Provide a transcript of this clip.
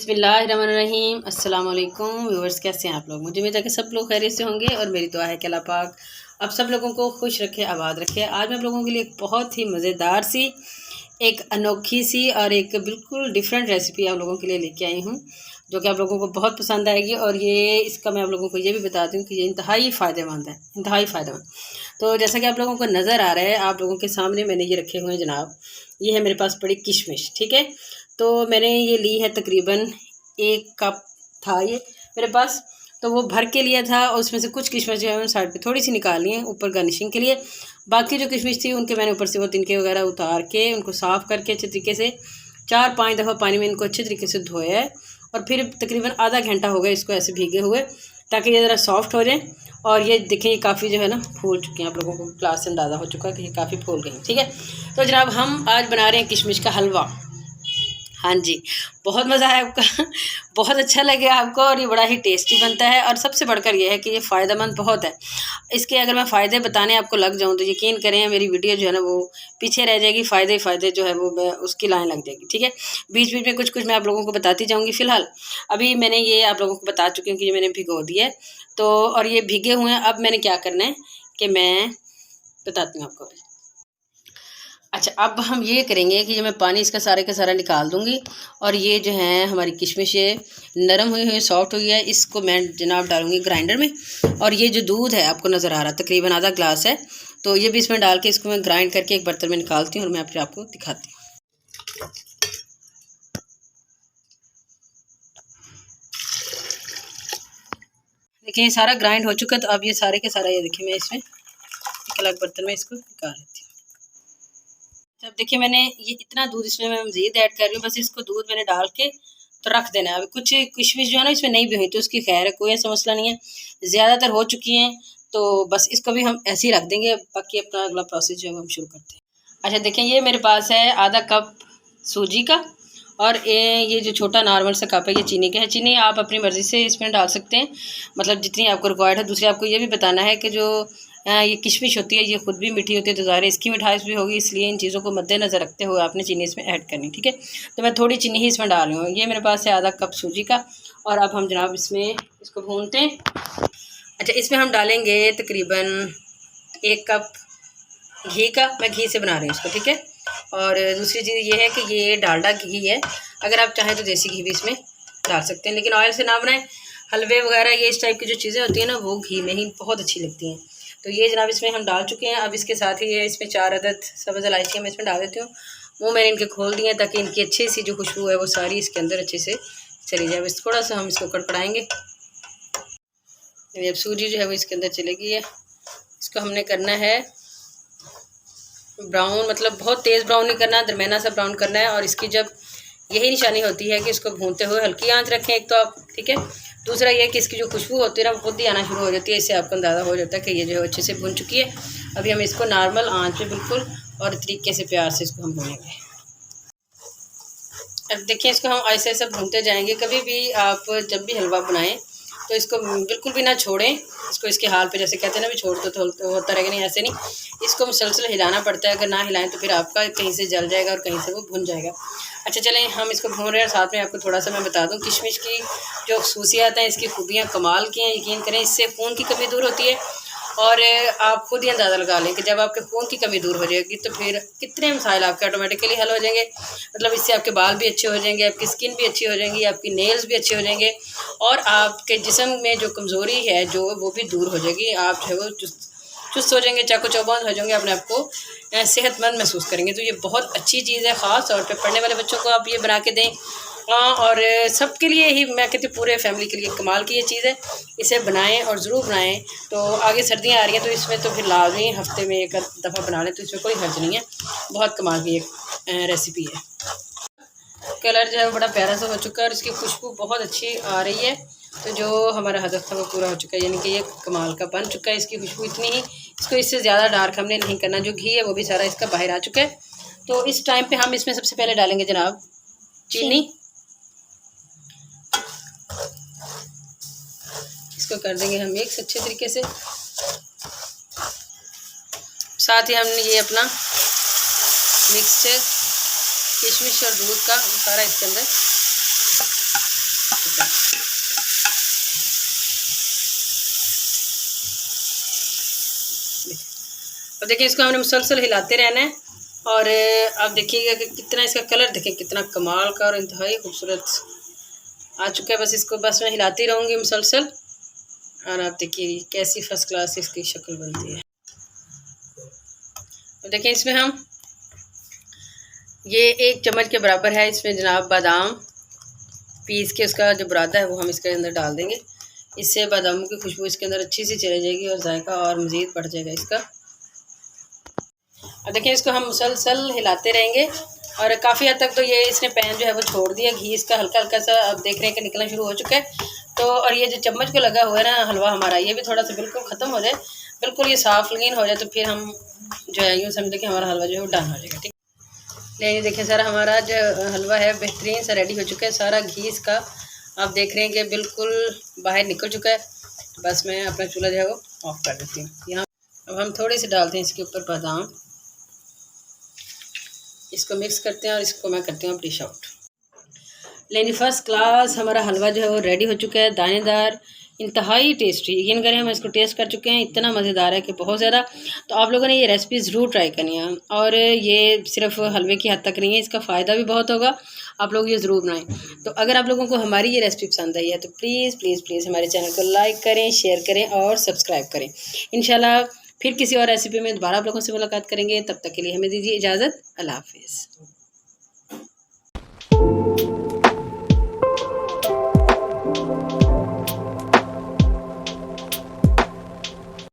बिस्मिल्लाहिर्रहमानिर्रहीम। अस्सलाम वालेकुम व्यूअर्स, कैसे हैं आप लोग। मुझे उम्मीद है कि सब लोग खैरियत से होंगे और मेरी दुआ है कि अल्लाह पाक आप सब लोगों को खुश रखे, आबाद रखे। आज मैं आप लोगों के लिए एक बहुत ही मज़ेदार सी, एक अनोखी सी और एक बिल्कुल डिफरेंट रेसिपी आप लोगों के लिए लेके आई हूँ, जो कि आप लोगों को बहुत पसंद आएगी। और ये इसका मैं आप लोगों को ये भी बता दूँ कि ये इंतहाई फ़ायदेमंद है, इंतहाई फ़ायदेमंद। तो जैसा कि आप लोगों को नज़र आ रहा है, आप लोगों के सामने मैंने ये रखे हुए हैं जनाब। ये है मेरे पास बड़ी किशमिश, ठीक है। तो मैंने ये ली है, तकरीबन 1 कप था ये मेरे पास। तो वो भर के लिया था और उसमें से कुछ किशमिश जो है मैंने साइड पे थोड़ी सी निकाली है ऊपर गार्निशिंग के लिए। बाकी जो किशमिश थी उनके मैंने ऊपर से वो तिनके वगैरह उतार के उनको साफ़ करके अच्छे तरीके से 4-5 दफ़ा पानी में इनको अच्छे तरीके से धोया है। और फिर तकरीबन आधा घंटा हो गया इसको ऐसे भीगे हुए, ताकि ये ज़रा सॉफ्ट हो जाए। और ये देखें, ये काफ़ी जो है ना फूल चुकी हैं। आप लोगों को क्लास से अंदाज़ा हो चुका है कि ये काफ़ी फूल गई, ठीक है। तो जनाब हम आज बना रहे हैं किशमिश का हलवा। हाँ जी, बहुत मज़ा है आपका बहुत अच्छा लगेगा आपको, और ये बड़ा ही टेस्टी बनता है। और सबसे बढ़कर ये है कि ये फ़ायदेमंद बहुत है। इसके अगर मैं फ़ायदे बताने आपको लग जाऊँ तो यकीन करें मेरी वीडियो जो है ना वो पीछे रह जाएगी। फ़ायदे जो है वो मैं उसकी लाइन लग जाएगी, ठीक है। बीच बीच में कुछ कुछ मैं आप लोगों को बताती जाऊँगी। फ़िलहाल अभी मैंने ये आप लोगों को बता चुकी हूँ कि ये मैंने भिगो दिया है। तो और ये भीगे हुए हैं। अब मैंने क्या करना है कि मैं बताती हूँ आपको। अच्छा, अब हम ये करेंगे कि जो मैं पानी इसका सारे का सारा निकाल दूँगी। और ये जो है हमारी किशमिश है, नरम हुई हुई सॉफ्ट हुई है, इसको मैं जनाब डालूँगी ग्राइंडर में। और ये जो दूध है आपको नज़र आ रहा है, तकरीबन आधा ग्लास है। तो ये भी इसमें डाल के इसको मैं ग्राइंड करके एक बर्तन में निकालती हूँ और मैं फिर आपको दिखाती हूँ। देखिए ये सारा ग्राइंड हो चुका है। तो अब ये सारे के सारा, ये देखिए मैं इसमें एक अलग बर्तन में इसको निकाल लेती हूँ। अब देखिए मैंने ये इतना दूध इसमें मैं मज़ीद ऐड कर रही हूँ। बस इसको दूध मैंने डाल के तो रख देना है। अभी कुछ किशमिश जो है ना इसमें नहीं भी हुई तो उसकी खैर है, कोई ऐसा मसला नहीं है। ज़्यादातर हो चुकी हैं तो बस इसको भी हम ऐसे ही रख देंगे। बाकी अपना अगला प्रोसेस जो है हम शुरू करते हैं। अच्छा देखें, ये मेरे पास है आधा कप सूजी का। और ये जो छोटा नॉर्मल सा कप है ये चीनी का है। चीनी आप अपनी मर्ज़ी से इसमें डाल सकते हैं, मतलब जितनी आपको रिक्वायर्ड है। दूसरी आपको ये भी बताना है कि जो ये किशमिश होती है ये खुद भी मीठी होती है, तो ज़ाहिर है इसकी मिठास भी होगी, इसलिए इन चीज़ों को मद्देनज़र रखते हुए आपने चीनी इसमें ऐड करनी, ठीक है। तो मैं थोड़ी चीनी ही इसमें डाल रही हूँ। ये मेरे पास है आधा कप सूजी का। और अब हम जनाब इसमें इसको भूनते हैं। अच्छा, इसमें हम डालेंगे तकरीबन 1 कप घी का। मैं घी से बना रही हूँ इसको, ठीक है। और दूसरी चीज़ ये है कि ये डालडा घी है। अगर आप चाहें तो देसी घी भी इसमें डाल सकते हैं, लेकिन ऑयल से ना बनाएं। हलवे वगैरह ये इस टाइप की जो चीज़ें होती हैं ना वो घी में ही बहुत अच्छी लगती हैं। तो ये जनाब इसमें हम डाल चुके हैं। अब इसके साथ ही ये इसमें 4 अदद सब्ज़ इलायचियाँ मैं इसमें डाल देती हूँ। वो मैंने इनके खोल दिए हैं ताकि इनकी अच्छी सी जो खुशबू है वो सारी इसके अंदर अच्छे से चली जाए। बस थोड़ा सा हम इसको कड़कड़ाएँगे। अब सूजी जो है वो इसके अंदर चलेगी है। इसको हमने करना है ब्राउन, मतलब बहुत तेज़ ब्राउन नहीं करना, दरमियाना सा ब्राउन करना है। और इसकी जब यही निशानी होती है कि इसको भूनते हुए हल्की आंच रखें एक तो आप, ठीक है। दूसरा ये है कि इसकी जो खुशबू होती है ना वो खुद ही आना शुरू हो जाती है। इससे आपको अंदाज़ा हो जाता है कि ये जो है अच्छे से भून चुकी है। अभी हम इसको नॉर्मल आंच पे बिल्कुल और तरीके से प्यार से इसको हम भूनेंगे। अब देखिए इसको हम ऐसे ऐसे भूनते जाएंगे। कभी भी आप जब भी हलवा बनाएं तो इसको बिल्कुल भी ना छोड़ें। इसको इसके हाल पे, जैसे कहते हैं ना भी छोड़ दो तो होता रहेगा, नहीं ऐसे नहीं। इसको मुसलसल हिलाना पड़ता है। अगर ना हिलाएं तो फिर आपका कहीं से जल जाएगा और कहीं से वो भुन जाएगा। अच्छा चलें, हम इसको भून रहे हैं। साथ में आपको थोड़ा सा मैं बता दूं, किशमिश की जो खसूसियात हैं, इसकी खूबियाँ कमाल की हैं। यकीन करें इससे खून की कमी दूर होती है। और आप खुद ही अंदाज़ा लगा लें कि जब आपके खून की कमी दूर हो जाएगी तो फिर कितने मसाइल आपके ऑटोमेटिकली हल हो जाएंगे। मतलब इससे आपके बाल भी अच्छे हो जाएंगे, आपकी स्किन भी अच्छी हो जाएंगी, आपकी नेल्स भी अच्छे हो जाएंगे। और आपके जिस्म में जो कमज़ोरी है जो वो भी दूर हो जाएगी। आप जो है वो चुस्त हो जाएंगे, चाको चौबंद हो जाएंगे, अपने आप को सेहतमंद महसूस करेंगे। तो ये बहुत अच्छी चीज़ है। ख़ास तौर पे पढ़ने वाले बच्चों को आप ये बना के दें। हाँ, और सबके लिए ही मैं कहती हूँ, पूरे फैमिली के लिए कमाल की ये चीज़ है। इसे बनाएं और ज़रूर बनाएं। तो आगे सर्दियाँ आ रही हैं तो इसमें तो फिर लाजमी हफ्ते में एक दफ़ा बना लें तो इसमें कोई हर्ज नहीं है। बहुत कमाल की एक रेसिपी है। कलर जो है बड़ा प्यारा सा हो चुका है और इसकी खुशबू बहुत अच्छी आ रही है। तो जो हमारा हदफ था वो पूरा हो चुका है, यानी कि ये कमाल का बन चुका है। इसकी खुशबू इतनी ही, इसको इससे ज़्यादा डार्क हमने नहीं करना। जो घी है वो भी सारा इसका बाहर आ चुका है। तो इस टाइम पे हम इसमें सबसे पहले डालेंगे जनाब चीनी। इसको कर देंगे हम मिक्स अच्छे तरीके से। साथ ही हमने ये अपना मिक्सचर किशमिश और दूध का सारा इसके अंदर अब देखिए इसको हमने मुसलसल हिलाते रहना है। और आप देखिएगा कि कितना इसका कलर देखें, कितना कमाल का और इंतहाई खूबसूरत आ चुका है। बस इसको बस मैं हिलाती रहूँगी मुसलसल, और आप देखिए कैसी फर्स्ट क्लास इसकी शक्ल बनती है। अब देखिए इसमें हम ये 1 चम्मच के बराबर है इसमें जनाब बादाम पीस के उसका जो बुरादा है वो हम इसके अंदर डाल देंगे। इससे बादामों की खुशबू इसके अंदर अच्छी सी चली जाएगी और जायका और मज़ीद बढ़ जाएगा इसका। अब देखिए इसको हम मुसलसल हिलाते रहेंगे और काफ़ी हद तक तो ये इसने पैन जो है वो छोड़ दिया। घी इसका हल्का हल्का सा आप देख रहे हैं कि निकलना शुरू हो चुका है। तो और ये जो चम्मच को लगा हुआ है ना हलवा हमारा, ये भी थोड़ा सा बिल्कुल ख़त्म हो जाए, बिल्कुल ये साफ़ लकीन हो जाए, तो फिर हम जो है यूँ समझते कि हमारा हलवा जो है वो डन हो जाएगा। ठीक नहीं, देखिए सारा हमारा जो हलवा है बेहतरीन सा रेडी हो चुका है। सारा घी इसका आप देख रहे हैं कि बिल्कुल बाहर निकल चुका है। बस मैं अपना चूल्हा जो है वो ऑफ कर देती हूँ। यहाँ अब हम थोड़े से डालते हैं इसके ऊपर बादाम, इसको मिक्स करते हैं और इसको मैं करती हूँ डिश आउट। लेकिन फर्स्ट क्लास हमारा हलवा जो है वो रेडी हो चुका है, दानेदार, इंतहाई टेस्टी। यकीन करें हम इसको टेस्ट कर चुके हैं, इतना मज़ेदार है कि बहुत ज़्यादा। तो आप लोगों ने ये रेसिपी ज़रूर ट्राई करनी है, और ये सिर्फ हलवे की हद तक नहीं है, इसका फ़ायदा भी बहुत होगा। आप लोग ये ज़रूर बनाएं। तो अगर आप लोगों को हमारी ये रेसिपी पसंद आई है तो प्लीज़ प्लीज़ प्लीज़ हमारे चैनल को लाइक करें, शेयर करें और सब्सक्राइब करें। इंशाल्लाह फिर किसी और रेसिपी में दोबारा आप लोगों से मुलाकात करेंगे। तब तक के लिए हमें दीजिए इजाज़त। अल्लाह हाफिज़।